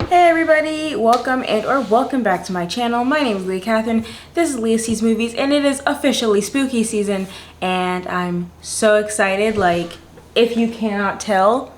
Hey everybody, welcome back to my channel. My name is Leah Catherine. This is Leah Sees Movies and it is officially spooky season and I'm so excited. Like, if you cannot tell,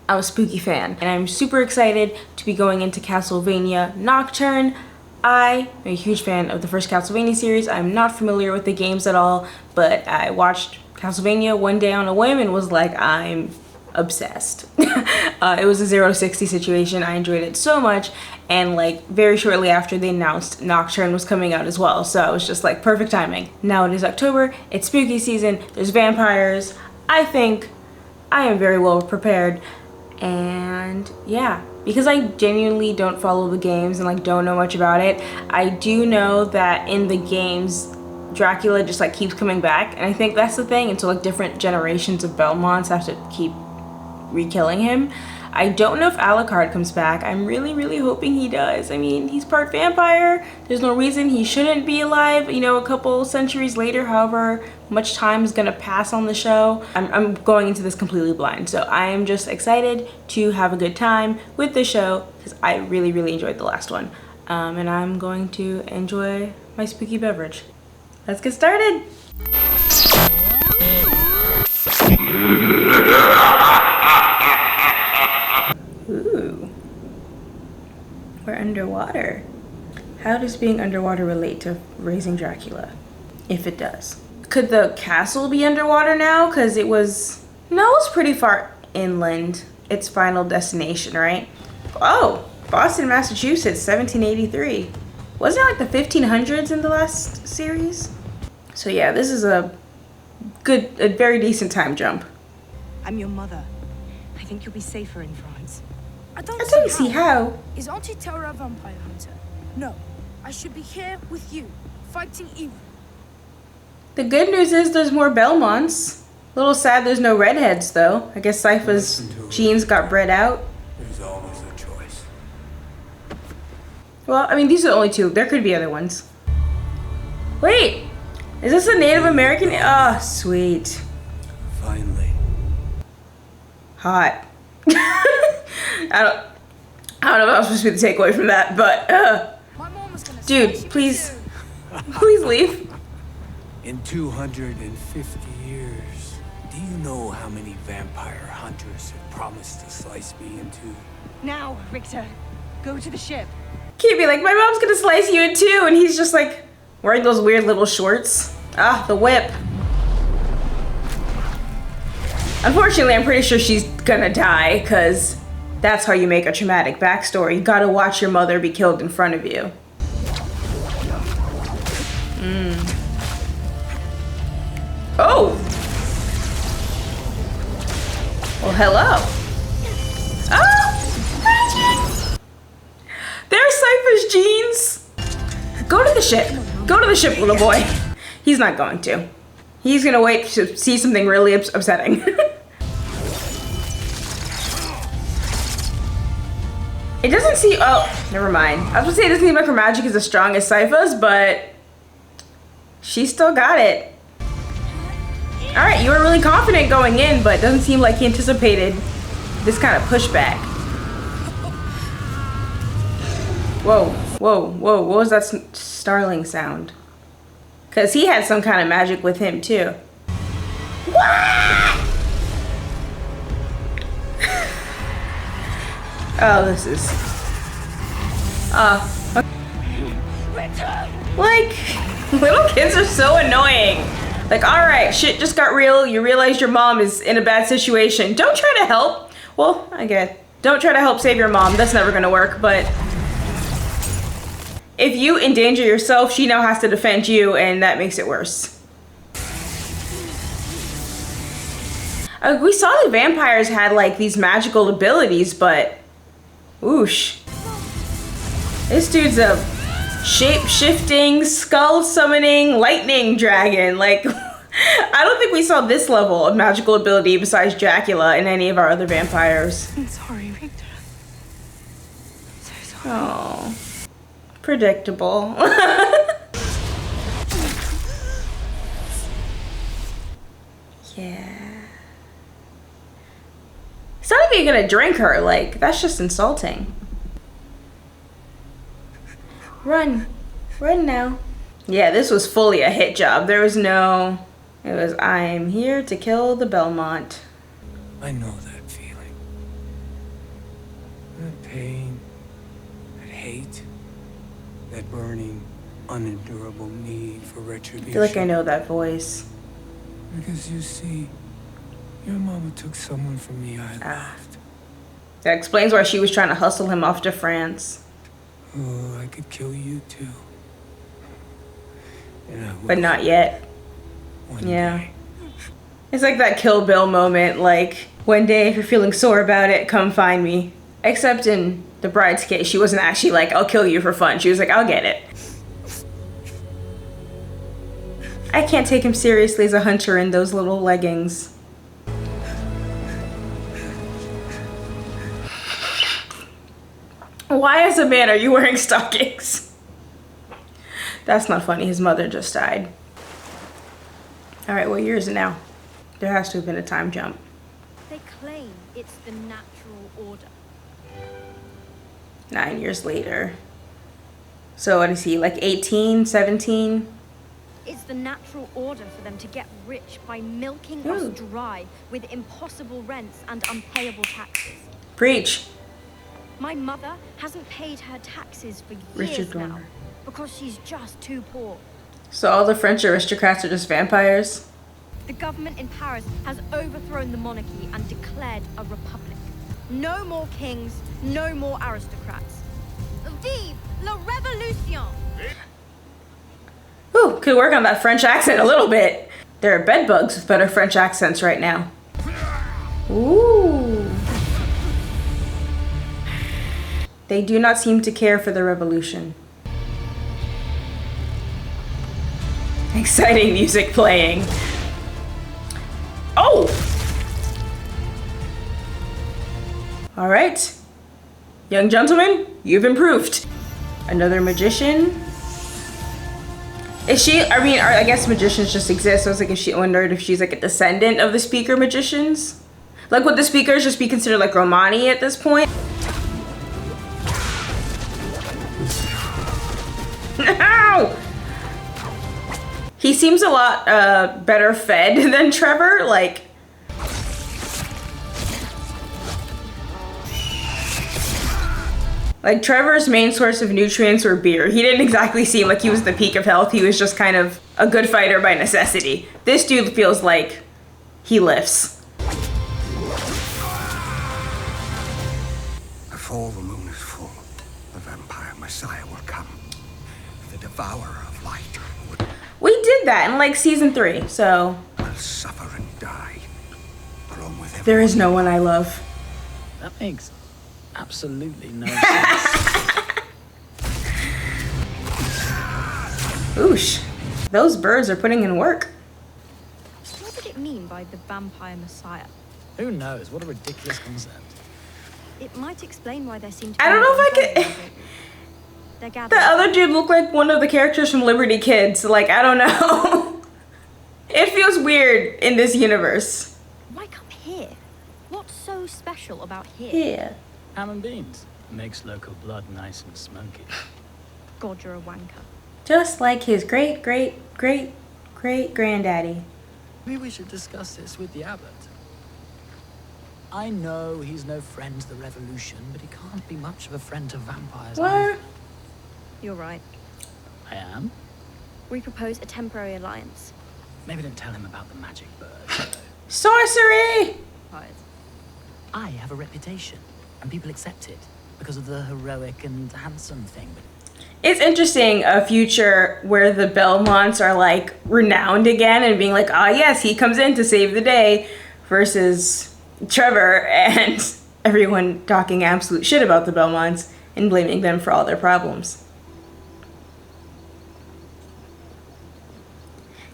I'm a spooky fan and I'm super excited to be going into Castlevania Nocturne. I am a huge fan of the first Castlevania series. I'm not familiar with the games at all, but I watched Castlevania one day on a whim and was like, I'm obsessed. It was a 0-60 situation. I enjoyed it so much, and like very shortly after they announced Nocturne was coming out as well, so I was just like, perfect timing. Now it is October, it's spooky season, there's vampires. I think I am very well prepared, and yeah, because I genuinely don't follow the games and like don't know much about it, I do know that in the games Dracula just like keeps coming back, and I think that's the thing, and so like different generations of Belmonts have to keep re-killing him. I don't know if Alucard comes back. I'm really hoping he does. I mean, he's part vampire. There's no reason he shouldn't be alive, you know, a couple centuries later, however much time is gonna pass on the show. I'm going into this completely blind, so I am just excited to have a good time with the show because I really enjoyed the last one, and I'm going to enjoy my spooky beverage. Let's get started. Ooh, we're underwater. How does being underwater relate to raising Dracula? If it does. Could the castle be underwater now? Because it was pretty far inland. Its final destination, right? Oh, Boston, Massachusetts, 1783. Wasn't it like the 1500s in the last series? So yeah, this is a very decent time jump. I'm your mother. I think you'll be safer in France. I don't see how. Is Auntie Tara a vampire hunter? No. I should be here with you, fighting evil. The good news is there's more Belmonts. A little sad there's no redheads though. I guess Sypha's genes got bred out. There's always a choice. Well, I mean, these are the only two. There could be other ones. Wait, is this a Native American? Oh, sweet. Finally. Hot. I don't know if I was supposed to be the takeaway from that, but My mom was gonna dude, please leave. In 250 years, do you know how many vampire hunters have promised to slice me in two? Now, Richter, go to the ship. Can't be like, my mom's gonna slice you in two, and he's just like wearing those weird little shorts. Ah, the whip. Unfortunately, I'm pretty sure she's gonna die, because that's how you make a traumatic backstory. You gotta watch your mother be killed in front of you. Oh! Well, hello. Ah! There's Sypha's jeans! Go to the ship. Go to the ship, little boy. He's not going to. He's gonna wait to see something really upsetting. It doesn't seem, oh, never mind. I was gonna say it doesn't seem like her magic is as strong as Sypha's, but she still got it. All right, you were really confident going in, but it doesn't seem like he anticipated this kind of pushback. Whoa, what was that starling sound? Because he had some kind of magic with him too. Oh, this is... like, little kids are so annoying. Like, alright, shit just got real. You realize your mom is in a bad situation. Don't try to help. Well, I get, don't try to help save your mom. That's never gonna work, but... if you endanger yourself, she now has to defend you, and that makes it worse. We saw the vampires had like these magical abilities, but whoosh. This dude's a shape-shifting, skull-summoning lightning dragon. Like, I don't think we saw this level of magical ability besides Dracula in any of our other vampires. I'm sorry, Richter. So sorry. Oh. Predictable. Yeah. It's not even gonna drink her, like, that's just insulting. Run. Run now. Yeah, this was fully a hit job. There was no... It was, I'm here to kill the Belmont. I know that feeling. That pain, that hate, that burning, unendurable need for retribution. I feel like I know that voice. Because you see, your mama took someone from me I loved. That explains why she was trying to hustle him off to France. Oh, I could kill you too. And I will. But not yet. One Yeah. day. It's like that Kill Bill moment, like, one day if you're feeling sore about it, come find me. Except in the bride's case, she wasn't actually like, I'll kill you for fun. She was like, I'll get it. I can't take him seriously as a hunter in those little leggings. Why as a man are you wearing stockings? That's not funny. His mother just died. All right, what year is it now? There has to have been a time jump. They claim it's the natural order. 9 years later. So what is he, like 18, 17? It's the natural order for them to get rich by milking us Ooh. dry with impossible rents and unpayable taxes. Preach. My mother hasn't paid her taxes for Richard years now Donner. because she's just too poor. So all the French aristocrats are just vampires? The government in Paris has overthrown the monarchy and declared a republic. No more kings, no more aristocrats. Vive la révolution! Ooh, could work on that French accent a little bit. There are bedbugs with better French accents right now. Ooh. They do not seem to care for the revolution. Exciting music playing. Oh! All right. Young gentleman, you've improved. Another magician. Is she, I guess magicians just exist. I was like, if she wondered if she's like a descendant of the speaker magicians. Like, would the speakers just be considered like Romani at this point? No! He seems a lot better fed than Trevor. Like Trevor's main source of nutrients were beer. He didn't exactly seem like he was the peak of health. He was just kind of a good fighter by necessity. This dude feels like he lifts. Before the moon is full, the vampire messiah will come. The devourer of light We did that in like season 3, so. will suffer and die, along with everyone. There is no one I love. That makes absolutely no sense. Oosh. Those birds are putting in work. What did it mean by the vampire messiah? Who knows? What a ridiculous concept. It might explain why there seem to I don't know if I could. They're The gathering. other dude looked like one of the characters from Liberty Kids. Like, I don't know. It feels weird in this universe. Why come here? What's so special about here? Yeah. Ham and beans. Makes local blood nice and smoky. God, you're a wanker. Just like his great granddaddy. Maybe we should discuss this with the abbot. I know he's no friend to the revolution, but he can't be much of a friend to vampires. What? You're right. I am? We propose a temporary alliance. Maybe don't tell him about the magic bird. Sorcery! Right. I have a reputation, and people accept it because of the heroic and handsome thing. But It's interesting, a future where the Belmonts are like renowned again and being like, ah yes, he comes in to save the day, versus Trevor and everyone talking absolute shit about the Belmonts and blaming them for all their problems.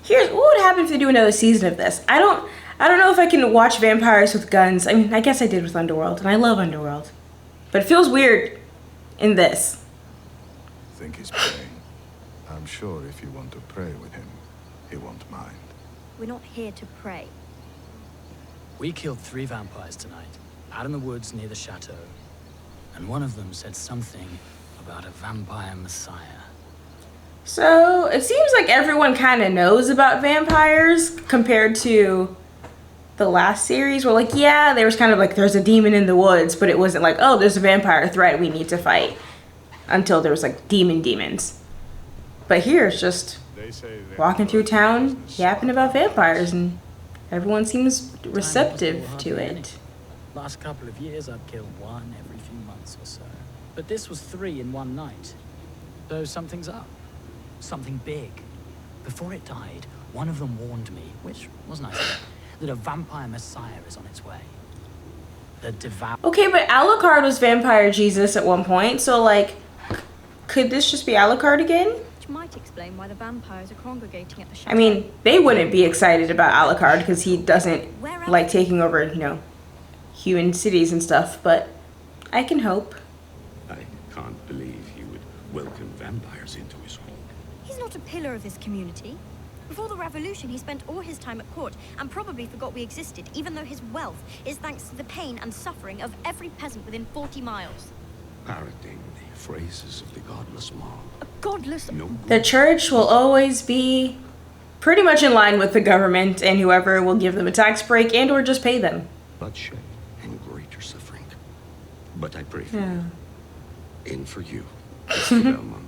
What would happen if they do another season of this? I don't know if I can watch vampires with guns. I mean, I guess I did with Underworld, and I love Underworld. But it feels weird in this. Think he's praying. I'm sure if you want to pray with him, he won't mind. We're not here to pray. we killed 3 vampires tonight, out in the woods near the chateau. And one of them said something about a vampire messiah. So it seems like everyone kind of knows about vampires compared to the last series, where like, yeah, there was kind of like, there's a demon in the woods, but it wasn't like, oh, there's a vampire threat we need to fight, until there was like demons. But here it's just walking through town yapping about vampires, and everyone seems receptive to it. Last couple of years I've killed one every few months or so, but this was 3 in one night. So something's up. Something big. Before it died, one of them warned me, which was nice of them, that a vampire messiah is on its way. The Okay, but Alucard was vampire Jesus at one point, so like, could this just be Alucard again? Which might explain why the vampires are congregating at the chateau. I mean, they wouldn't be excited about Alucard because he doesn't like taking over, you know, human cities and stuff, but I can hope. I can't believe he would welcome vampires into his home. He's not a pillar of this community. Before the revolution, he spent all his time at court and probably forgot we existed, even though his wealth is thanks to the pain and suffering of every peasant within 40 miles. Parroting the phrases of the godless mob. A godless... No good. The church will always be pretty much in line with the government and whoever will give them a tax break and or just pay them. Bloodshed and greater suffering. But I pray for you. And for you, Mr. Belmont.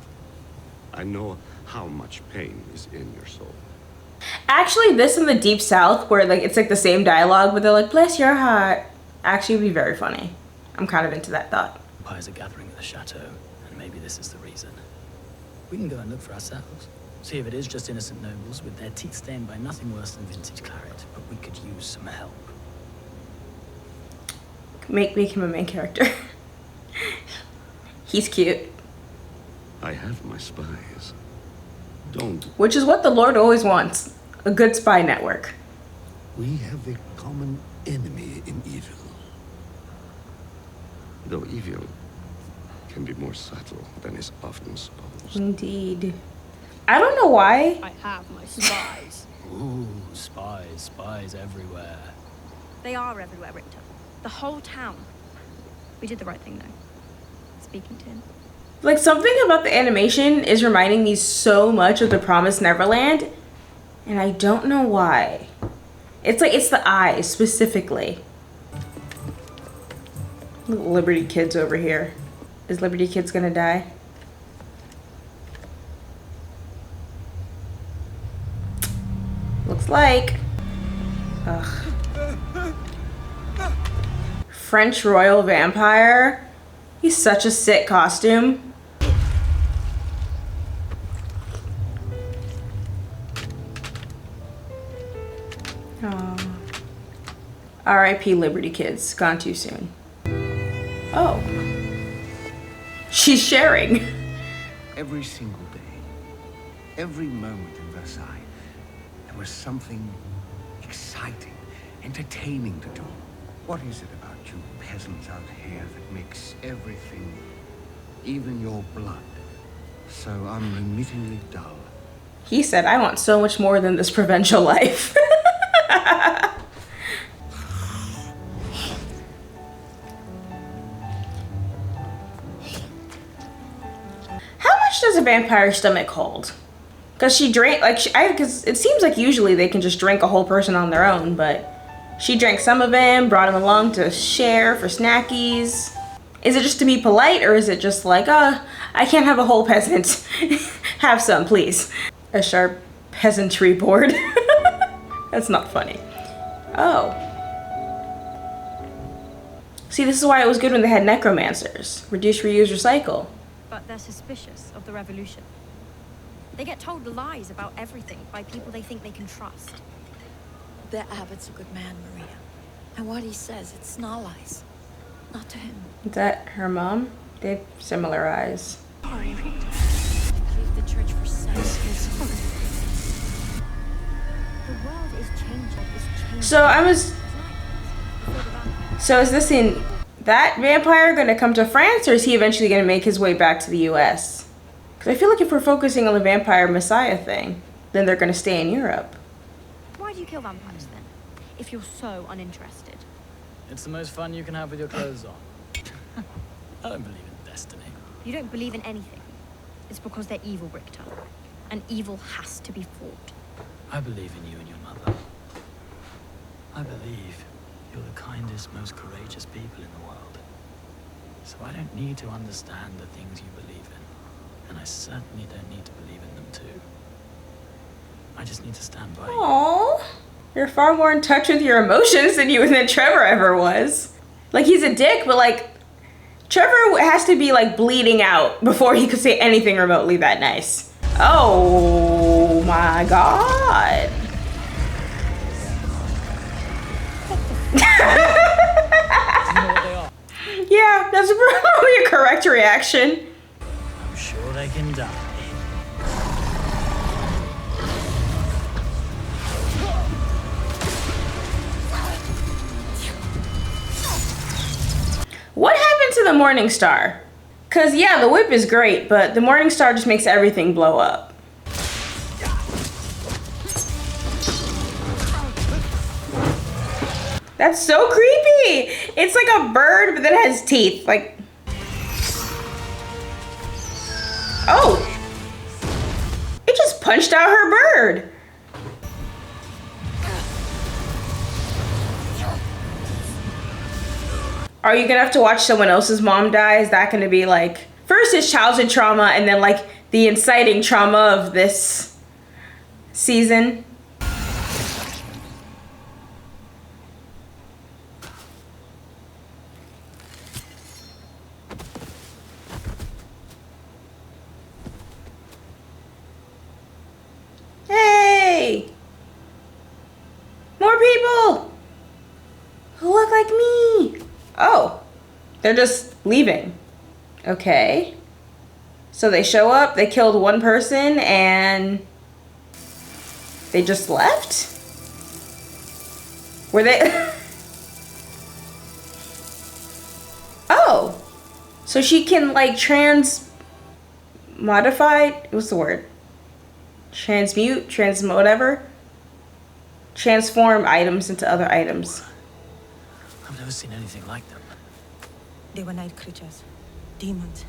I know how much pain is in your soul. Actually, this in the Deep South, where like it's like the same dialogue, but they're like, bless your heart, actually would be very funny. I'm kind of into that thought. vampires are gathering at the chateau, and maybe this is the reason. We can go and look for ourselves. See if it is just innocent nobles with their teeth stained by nothing worse than vintage claret, but we could use some help. Make him a main character. He's cute. I have my spies. Don't. Which is what the Lord always wants. A good spy network. We have a common enemy in evil. Though evil can be more subtle than is often supposed. Indeed. I don't know why. I have my spies. Ooh, spies everywhere. They are everywhere, Richter. The whole town. We did the right thing, though. Speaking to him. Like, something about the animation is reminding me so much of The Promised Neverland, and I don't know why. It's like, it's the eyes, specifically. Liberty Kid's over here. Is Liberty Kid's gonna die? Looks like. Ugh. French royal vampire. He's such a sick costume. Oh. R.I.P. Liberty Kids. Gone too soon. Oh. She's sharing. Every single day, every moment in Versailles, there was something exciting, entertaining to do. What is it about you peasants out here that makes everything, even your blood, so unremittingly dull? He said, I want so much more than this provincial life. How much does a vampire's stomach hold? Because she drank, like, because it seems like usually they can just drink a whole person on their own, but she drank some of him, brought him along to share for snackies. Is it just to be polite, or is it just like, I can't have a whole peasant. Have some, please. A sharp peasantry board. That's not funny. Oh. See, this is why it was good when they had necromancers. Reduce, reuse, recycle. But they're suspicious of the revolution. They get told lies about everything by people they think they can trust. The abbot's a good man, Maria. And what he says, it's not lies. Not to him. Is that her mom? They have similar eyes. Sorry, leave the church for sex. The world is changing. So is this in that vampire gonna come to France, or is he eventually gonna make his way back to the US? Because I feel like if we're focusing on the vampire messiah thing, then they're gonna stay in Europe. Why do you kill vampires then? If you're so uninterested. It's the most fun you can have with your clothes on. I don't believe in destiny. you don't believe in anything, it's because they're evil, Richter. And evil has to be fought. I believe in you and your mother. I believe you're the kindest, most courageous people in the world. So I don't need to understand the things you believe in. And I certainly don't need to believe in them too. I just need to stand by you. Aww. You're far more in touch with your emotions than Trevor ever was. Like, he's a dick, but like, Trevor has to be like bleeding out before he could say anything remotely that nice. Oh my god. Yeah, that's probably a correct reaction. I'm sure they can die. What happened to the Morning Star? Cause yeah, the whip is great, but the Morning Star just makes everything blow up. That's so creepy. It's like a bird, but then it has teeth. Like, oh, it just punched out her bird. Are you gonna have to watch someone else's mom die? Is that gonna be like, first it's childhood trauma and then like the inciting trauma of this season? Hey! More people who look like me. Oh, they're just leaving. Okay. So they show up, they killed one person, and they just left? Were they? Oh. So she can like modify, what's the word? Transmute, whatever. Transform items into other items. I've never seen anything like them. They were night creatures. Demons.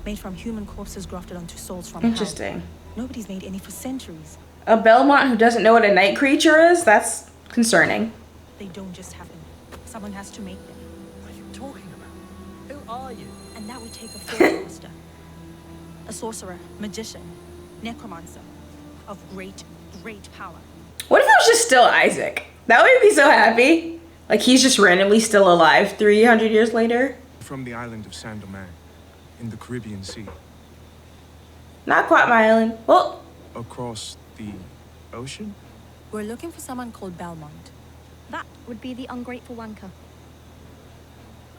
Made from human corpses grafted onto souls from hell. Interesting. Nobody's made any for centuries. A Belmont who doesn't know what a night creature is? That's concerning. They don't just happen. Someone has to make them. What are you talking about? Who are you? And that would take a field master. A sorcerer, magician, necromancer. Of great, great power. What if it was just still Isaac? That would make me so happy. Like he's just randomly still alive 300 years later. From the island of Saint Domingue, in the Caribbean Sea. Not quite my island. Well, across the ocean? We're looking for someone called Belmont. That would be the ungrateful wanker.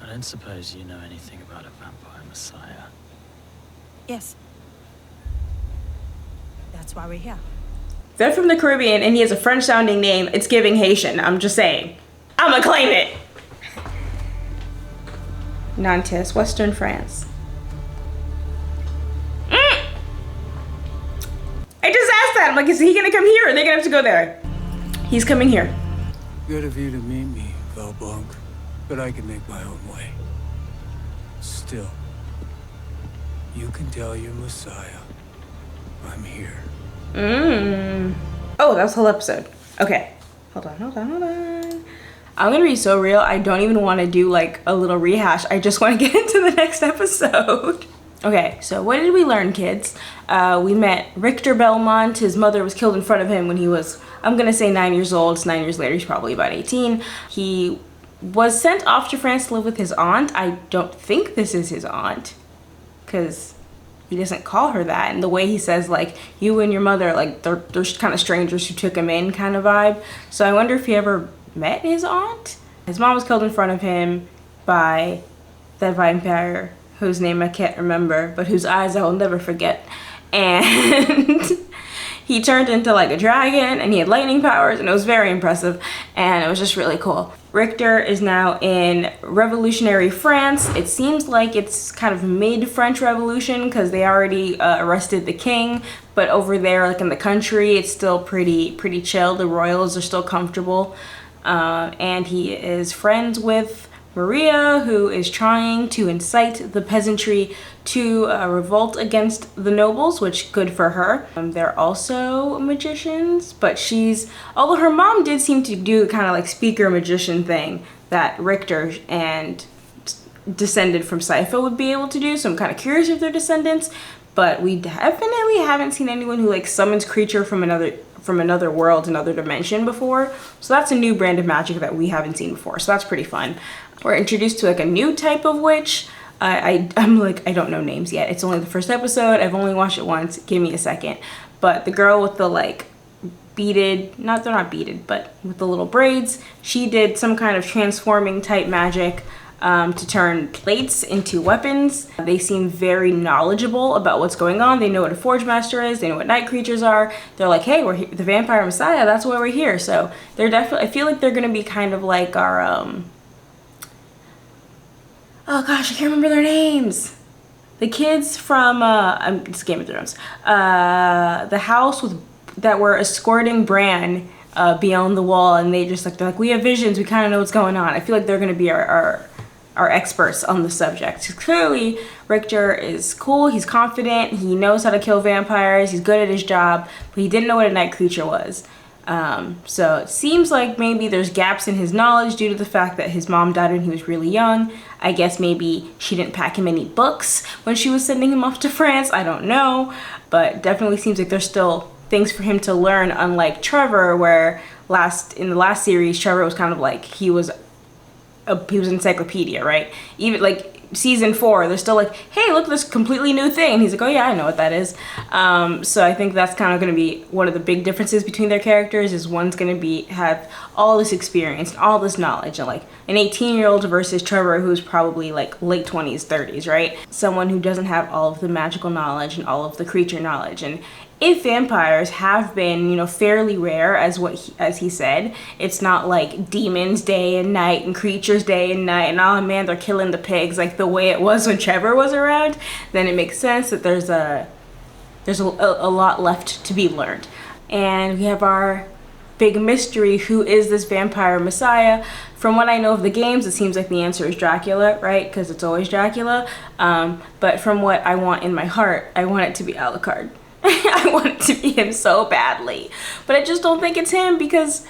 I don't suppose you know anything about a vampire messiah. Yes. That's why we're here. they're from the Caribbean and he has a French sounding name. It's giving Haitian. I'm just saying. I'm gonna claim it. Nantes, Western France. I just asked that. I'm like, is he gonna come here or are they gonna have to go there? He's coming here. Good of you to meet me, Velbunk, but I can make my own way. Still, you can tell your Messiah I'm here. Oh, that was the whole episode. Okay. Hold on. I'm gonna be so real. I don't even want to do like a little rehash. I just want to get into the next episode. Okay, so what did we learn, kids? We met Richter Belmont. His mother was killed in front of him when he was, I'm gonna say 9 years old. It's 9 years later, he's probably about 18. He was sent off to France to live with his aunt. I don't think this is his aunt, because he doesn't call her that. And the way he says, like, you and your mother, like, they're kind of strangers who took him in kind of vibe. So I wonder if he ever met his aunt. His mom was killed in front of him by that vampire whose name I can't remember, but whose eyes I will never forget. And he turned into like a dragon and he had lightning powers and it was very impressive and it was just really cool. Richter is now in revolutionary France. It seems like it's kind of mid-French Revolution because they already arrested the king, but over there, like in the country, it's still pretty chill. The royals are still comfortable. And he is friends with Maria, who is trying to incite the peasantry to revolt against the nobles, which good for her. They're also magicians, but although her mom did seem to do kind of like speaker magician thing that Richter and descended from Sypha would be able to do, so I'm kind of curious if they're descendants, but we definitely haven't seen anyone who like summons creature from another world, another dimension before. So that's a new brand of magic that we haven't seen before, so that's pretty fun. We're introduced to like a new type of witch. I'm like, I don't know names yet. It's only the first episode. I've only watched it once. Give me a second. But the girl with the like beaded, they're not beaded, but with the little braids, she did some kind of transforming type magic to turn plates into weapons. They seem very knowledgeable about what's going on. They know what a Forge Master is. They know what night creatures are. They're like, hey, we're the Vampire Messiah. That's why we're here. So they're definitely, I feel like they're going to be kind of like our, oh gosh, I can't remember their names. The kids from, it's Game of Thrones. The house that were escorting Bran beyond the wall, and they're like, we have visions. We kind of know what's going on. I feel like they're going to be our experts on the subject. Clearly, Richter is cool. He's confident. He knows how to kill vampires. He's good at his job, but he didn't know what a night creature was. So it seems like maybe there's gaps in his knowledge due to the fact that his mom died when he was really young. I guess maybe she didn't pack him any books when she was sending him off to France. I don't know, but definitely seems like there's still things for him to learn, unlike Trevor, where in the last series, Trevor was kind of like, he was an encyclopedia, right? Even like season 4, they're still like, hey, look, this completely new thing. And he's like, oh yeah, I know what that is. So I think that's kind of going to be one of the big differences between their characters, is one's going to have all this experience and all this knowledge, and like an 18-year-old versus Trevor, who's probably like late 20s, 30s, right? Someone who doesn't have all of the magical knowledge and all of the creature knowledge. And if vampires have been, fairly rare, as he said, it's not like demons day and night and creatures day and night and oh man, they're killing the pigs like the way it was when Trevor was around, then it makes sense that there's a lot left to be learned. And we have our big mystery: who is this vampire messiah? From what I know of the games, it seems like the answer is Dracula, right? Because it's always Dracula. But from what I want in my heart, I want it to be Alucard. I want it to be him so badly, but I just don't think it's him, because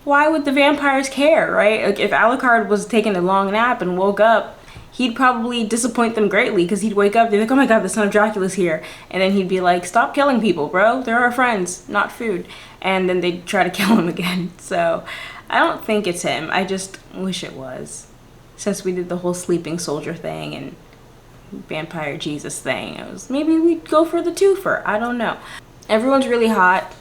why would the vampires care, right? Like if Alucard was taking a long nap and woke up, he'd probably disappoint them greatly, because he'd wake up, they'd be like, oh my god, the son of Dracula's here, and then he'd be like, stop killing people, bro, they're our friends, not food, and then they'd try to kill him again. So I don't think it's him. I just wish it was, since we did the whole sleeping soldier thing and vampire Jesus thing. Maybe we'd go for the twofer. I don't know. Everyone's really hot.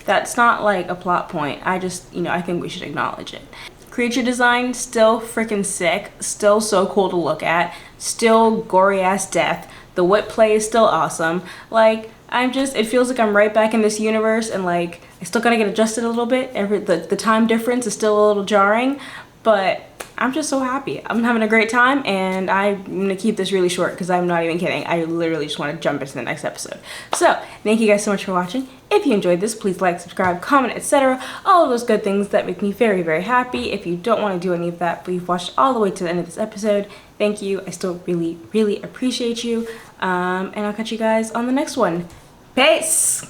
That's not like a plot point. I just, I think we should acknowledge it. Creature design, still freaking sick. Still so cool to look at. Still gory ass death. The whip play is still awesome. Like, it feels like I'm right back in this universe, and like, I still gotta get adjusted a little bit. The time difference is still a little jarring, but I'm just so happy. I'm having a great time, and I'm gonna keep this really short because I'm not even kidding. I literally just want to jump into the next episode. So thank you guys so much for watching. If you enjoyed this, please like, subscribe, comment, etc. All of those good things that make me very, very happy. If you don't want to do any of that, but you've watched all the way to the end of this episode, thank you. I still really, really appreciate you. And I'll catch you guys on the next one. Peace!